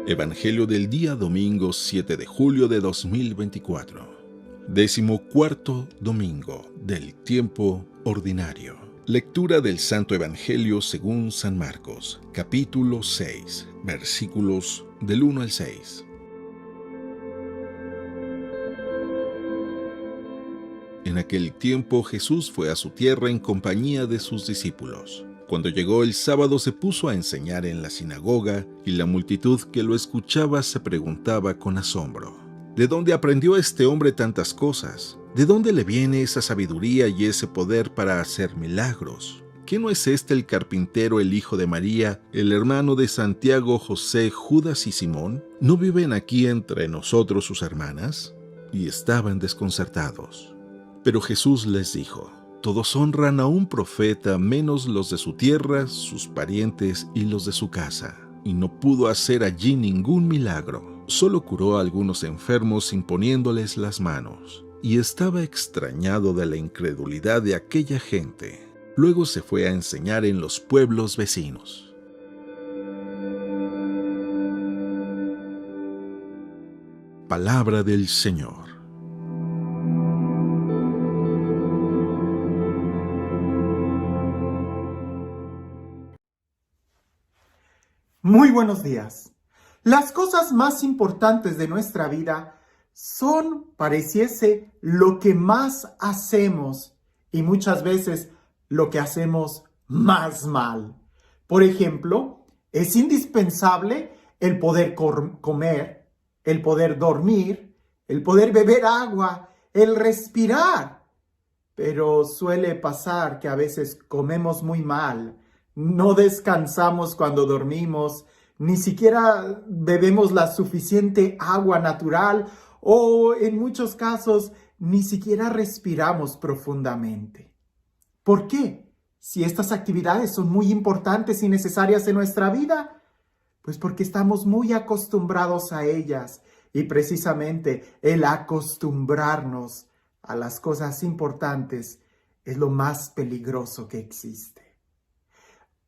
Evangelio del día domingo 7 de julio de 2024. 14º domingo del tiempo ordinario. Lectura del Santo Evangelio según San Marcos, capítulo 6, versículos del 1 al 6. En aquel tiempo Jesús fue a su tierra en compañía de sus discípulos. Cuando llegó el sábado se puso a enseñar en la sinagoga y la multitud que lo escuchaba se preguntaba con asombro: ¿de dónde aprendió este hombre tantas cosas? ¿De dónde le viene esa sabiduría y ese poder para hacer milagros? ¿Qué no es este el carpintero, el hijo de María, el hermano de Santiago, José, Judas y Simón? ¿No viven aquí entre nosotros sus hermanas? Y estaban desconcertados. Pero Jesús les dijo: todos honran a un profeta menos los de su tierra, sus parientes y los de su casa. Y no pudo hacer allí ningún milagro. Solo curó a algunos enfermos imponiéndoles las manos. Y estaba extrañado de la incredulidad de aquella gente. Luego se fue a enseñar en los pueblos vecinos. Palabra del Señor. Muy buenos días. Las cosas más importantes de nuestra vida son, pareciese, lo que más hacemos y muchas veces lo que hacemos más mal. Por ejemplo, es indispensable el poder comer, el poder dormir, el poder beber agua, el respirar. Pero suele pasar que a veces comemos muy mal, no descansamos cuando dormimos, ni siquiera bebemos la suficiente agua natural o en muchos casos ni siquiera respiramos profundamente. ¿Por qué? Si estas actividades son muy importantes y necesarias en nuestra vida, pues porque estamos muy acostumbrados a ellas y precisamente el acostumbrarnos a las cosas importantes es lo más peligroso que existe.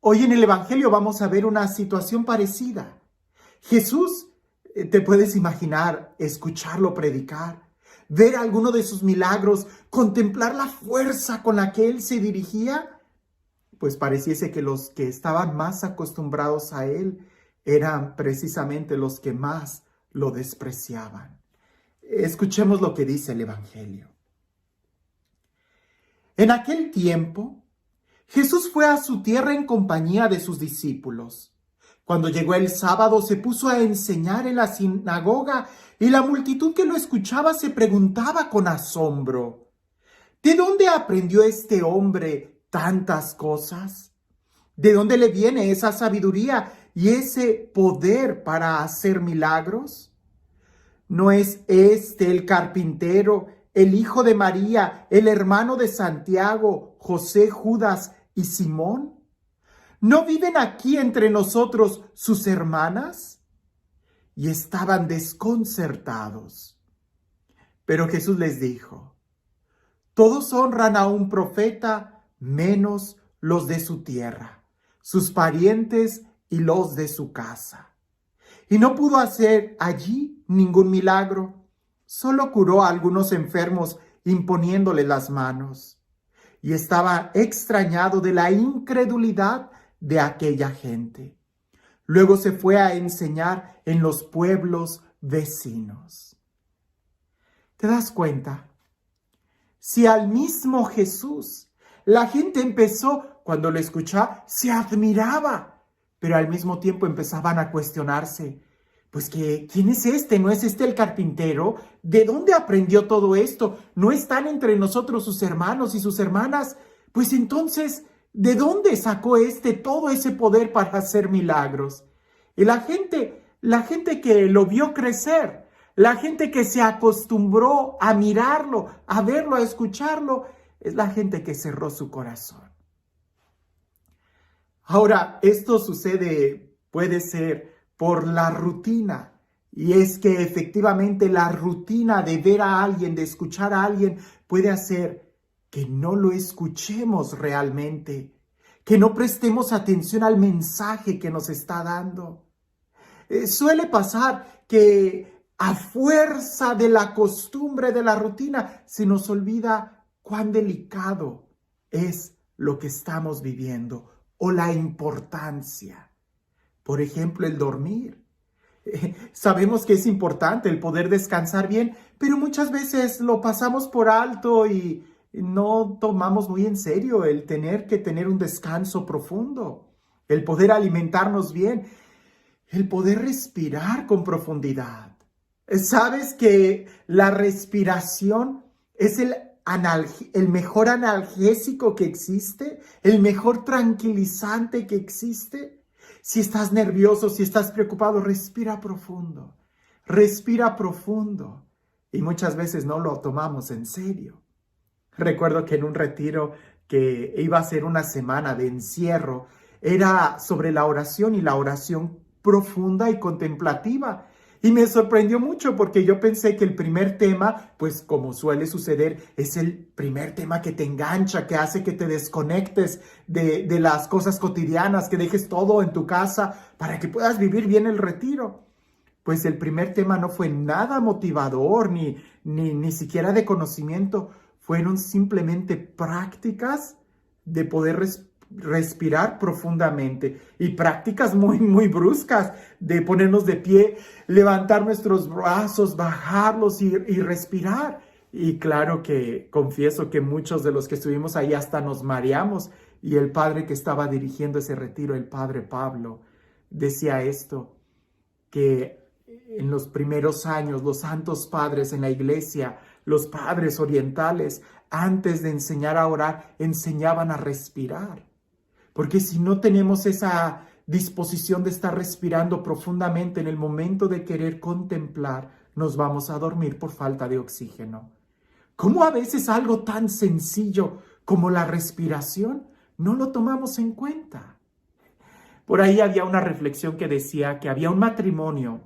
Hoy en el Evangelio vamos a ver una situación parecida. Jesús, te puedes imaginar, escucharlo predicar, ver alguno de sus milagros, contemplar la fuerza con la que él se dirigía, pues pareciese que los que estaban más acostumbrados a él eran precisamente los que más lo despreciaban. Escuchemos lo que dice el Evangelio. En aquel tiempo, Jesús fue a su tierra en compañía de sus discípulos. Cuando llegó el sábado, se puso a enseñar en la sinagoga y la multitud que lo escuchaba se preguntaba con asombro: ¿de dónde aprendió este hombre tantas cosas? ¿De dónde le viene esa sabiduría y ese poder para hacer milagros? ¿No es este el carpintero, el hijo de María, el hermano de Santiago, José, Judas y Simón? ¿No viven aquí entre nosotros sus hermanas? Y estaban desconcertados. Pero Jesús les dijo: todos honran a un profeta menos los de su tierra, sus parientes y los de su casa. Y no pudo hacer allí ningún milagro, solo curó a algunos enfermos imponiéndole las manos. Y estaba extrañado de la incredulidad de aquella gente. Luego se fue a enseñar en los pueblos vecinos. ¿Te das cuenta? Si al mismo Jesús la gente empezó, cuando lo escuchaba, se admiraba, pero al mismo tiempo empezaban a cuestionarse: pues que, ¿quién es este? ¿No es este el carpintero? ¿De dónde aprendió todo esto? ¿No están entre nosotros sus hermanos y sus hermanas? Pues entonces, ¿de dónde sacó todo ese poder para hacer milagros? Y la gente que lo vio crecer, la gente que se acostumbró a mirarlo, a verlo, a escucharlo, es la gente que cerró su corazón. Ahora, esto puede ser por la rutina. Y es que efectivamente la rutina de ver a alguien, de escuchar a alguien, puede hacer que no lo escuchemos realmente, que no prestemos atención al mensaje que nos está dando. Suele pasar que a fuerza de la costumbre, de la rutina, se nos olvida cuán delicado es lo que estamos viviendo o la importancia. Por ejemplo, el dormir. Sabemos que es importante el poder descansar bien, pero muchas veces lo pasamos por alto y no tomamos muy en serio el tener que tener un descanso profundo, el poder alimentarnos bien, el poder respirar con profundidad. ¿Sabes que la respiración es el mejor analgésico que existe? ¿El mejor tranquilizante que existe? Si estás nervioso, si estás preocupado, respira profundo. Respira profundo. Y muchas veces no lo tomamos en serio. Recuerdo que en un retiro que iba a ser una semana de encierro, era sobre la oración y la oración profunda y contemplativa. Y me sorprendió mucho porque yo pensé que el primer tema, pues como suele suceder, es el primer tema que te engancha, que hace que te desconectes de las cosas cotidianas, que dejes todo en tu casa para que puedas vivir bien el retiro. Pues el primer tema no fue nada motivador, ni siquiera de conocimiento. Fueron simplemente prácticas de poder respirar profundamente y prácticas muy bruscas de ponernos de pie, levantar nuestros brazos, bajarlos y respirar. Y claro que confieso que muchos de los que estuvimos ahí hasta nos mareamos, y el padre que estaba dirigiendo ese retiro, el padre Pablo, decía esto, que en los primeros años los santos padres en la iglesia, los padres orientales, antes de enseñar a orar, enseñaban a respirar. Porque si no tenemos esa disposición de estar respirando profundamente en el momento de querer contemplar, nos vamos a dormir por falta de oxígeno. ¿Cómo a veces algo tan sencillo como la respiración no lo tomamos en cuenta? Por ahí había una reflexión que decía que había un matrimonio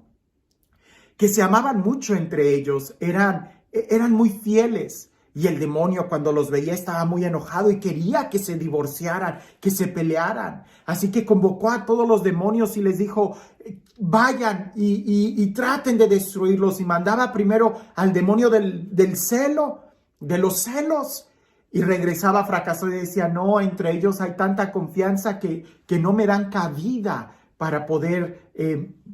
que se amaban mucho entre ellos, eran muy fieles. Y el demonio, cuando los veía, estaba muy enojado y quería que se divorciaran, que se pelearan. Así que convocó a todos los demonios y les dijo, vayan y traten de destruirlos. Y mandaba primero al demonio del celo, de los celos. Y regresaba fracasado y decía, no, entre ellos hay tanta confianza que no me dan cabida para poder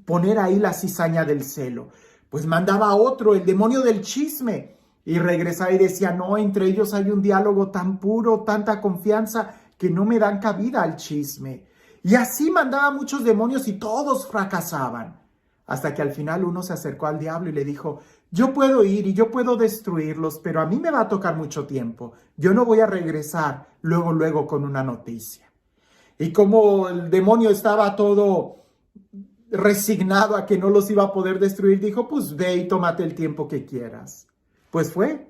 poner ahí la cizaña del celo. Pues mandaba a otro, el demonio del chisme. Y regresaba y decía, no, entre ellos hay un diálogo tan puro, tanta confianza, que no me dan cabida al chisme. Y así mandaba muchos demonios y todos fracasaban. Hasta que al final uno se acercó al diablo y le dijo, yo puedo ir y yo puedo destruirlos, pero a mí me va a tocar mucho tiempo. Yo no voy a regresar luego con una noticia. Y como el demonio estaba todo resignado a que no los iba a poder destruir, dijo, pues ve y tómate el tiempo que quieras. Pues fue,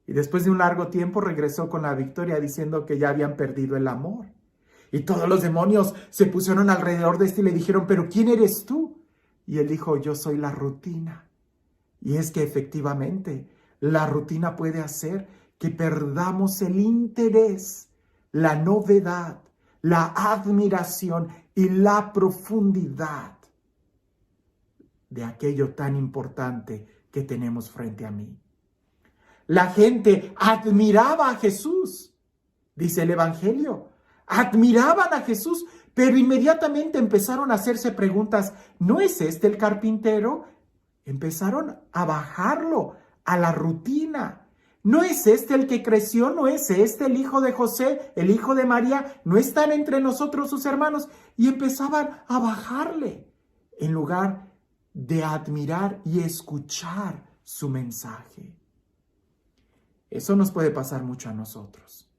y después de un largo tiempo regresó con la victoria diciendo que ya habían perdido el amor. Y todos los demonios se pusieron alrededor de este y le dijeron, ¿pero quién eres tú? Y él dijo, yo soy la rutina. Y es que efectivamente la rutina puede hacer que perdamos el interés, la novedad, la admiración y la profundidad de aquello tan importante que tenemos frente a mí. La gente admiraba a Jesús, dice el Evangelio. Admiraban a Jesús, pero inmediatamente empezaron a hacerse preguntas. ¿No es este el carpintero? Empezaron a bajarlo a la rutina. ¿No es este el que creció? ¿No es este el hijo de José, el hijo de María? ¿No están entre nosotros sus hermanos? Y empezaban a bajarle en lugar de admirar y escuchar su mensaje. Eso nos puede pasar mucho a nosotros,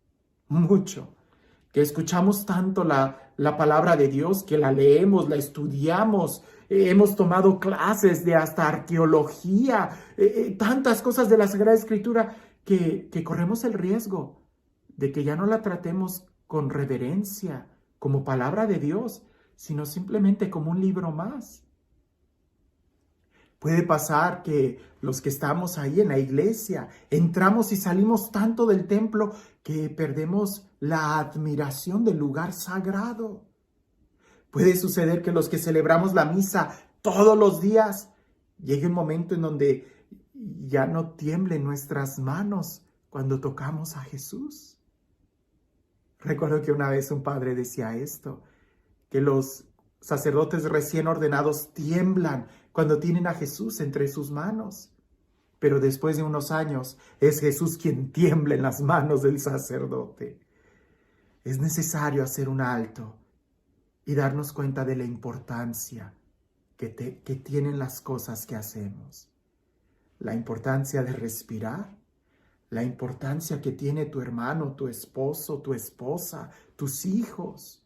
mucho, que escuchamos tanto la palabra de Dios, que la leemos, la estudiamos, hemos tomado clases de hasta arqueología, tantas cosas de la Sagrada Escritura, que corremos el riesgo de que ya no la tratemos con reverencia, como palabra de Dios, sino simplemente como un libro más. Puede pasar que los que estamos ahí en la iglesia, entramos y salimos tanto del templo que perdemos la admiración del lugar sagrado. Puede suceder que los que celebramos la misa todos los días, llegue un momento en donde ya no tiemblen nuestras manos cuando tocamos a Jesús. Recuerdo que una vez un padre decía esto, que los sacerdotes recién ordenados tiemblan cuando tienen a Jesús entre sus manos. Pero después de unos años es Jesús quien tiembla en las manos del sacerdote. Es necesario hacer un alto y darnos cuenta de la importancia que tienen las cosas que hacemos. La importancia de respirar, la importancia que tiene tu hermano, tu esposo, tu esposa, tus hijos,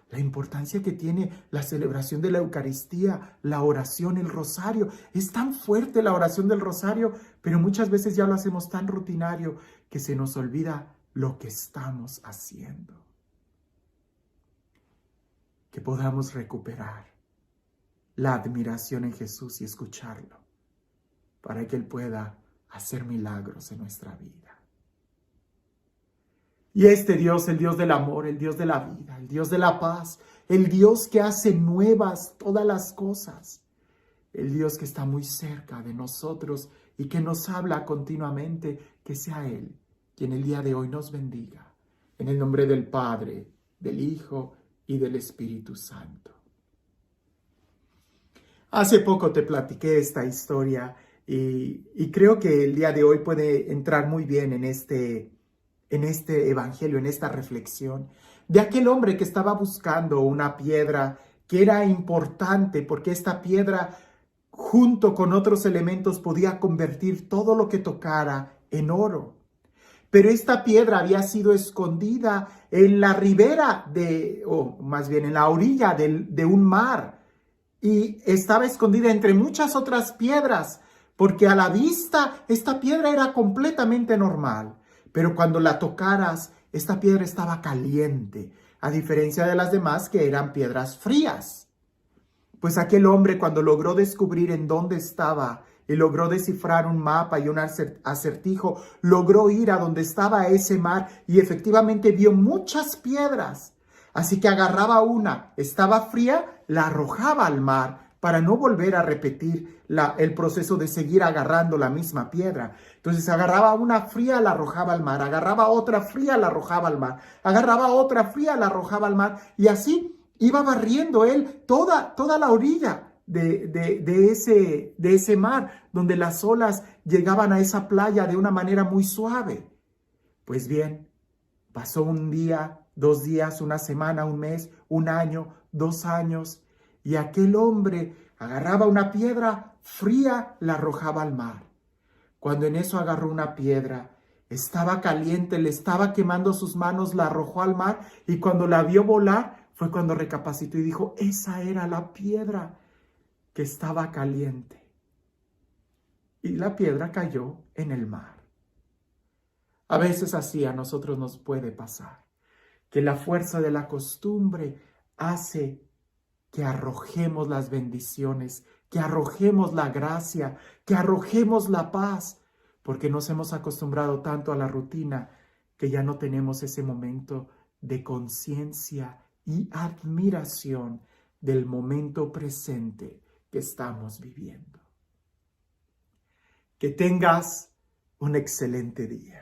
la importancia que tiene la celebración de la Eucaristía, la oración, el rosario. Es tan fuerte la oración del rosario, pero muchas veces ya lo hacemos tan rutinario que se nos olvida lo que estamos haciendo. Que podamos recuperar la admiración en Jesús y escucharlo, para que Él pueda hacer milagros en nuestra vida. Y este Dios, el Dios del amor, el Dios de la vida, el Dios de la paz, el Dios que hace nuevas todas las cosas, el Dios que está muy cerca de nosotros y que nos habla continuamente, que sea Él quien el día de hoy nos bendiga. En el nombre del Padre, del Hijo y del Espíritu Santo. Hace poco te platiqué esta historia y creo que el día de hoy puede entrar muy bien en este evangelio, en esta reflexión, de aquel hombre que estaba buscando una piedra que era importante porque esta piedra, junto con otros elementos, podía convertir todo lo que tocara en oro. Pero esta piedra había sido escondida en la ribera o más bien en la orilla de un mar, y estaba escondida entre muchas otras piedras, porque a la vista esta piedra era completamente normal. Pero cuando la tocaras, esta piedra estaba caliente, a diferencia de las demás que eran piedras frías. Pues aquel hombre, cuando logró descubrir en dónde estaba y logró descifrar un mapa y un acertijo, logró ir a donde estaba ese mar y efectivamente vio muchas piedras. Así que agarraba una, estaba fría, la arrojaba al mar para no volver a repetir el proceso de seguir agarrando la misma piedra. Entonces agarraba una fría, la arrojaba al mar, agarraba otra fría, la arrojaba al mar, agarraba otra fría, la arrojaba al mar, y así iba barriendo él toda la orilla de ese mar, donde las olas llegaban a esa playa de una manera muy suave. Pues bien, pasó un día, 2 días, una semana, un mes, un año, 2 años, y aquel hombre agarraba una piedra fría, la arrojaba al mar. Cuando en eso agarró una piedra, estaba caliente, le estaba quemando sus manos, la arrojó al mar, y cuando la vio volar, fue cuando recapacitó y dijo, esa era la piedra que estaba caliente. Y la piedra cayó en el mar. A veces así a nosotros nos puede pasar, que la fuerza de la costumbre hace que arrojemos las bendiciones, que arrojemos la gracia, que arrojemos la paz, porque nos hemos acostumbrado tanto a la rutina que ya no tenemos ese momento de conciencia y admiración del momento presente que estamos viviendo. Que tengas un excelente día.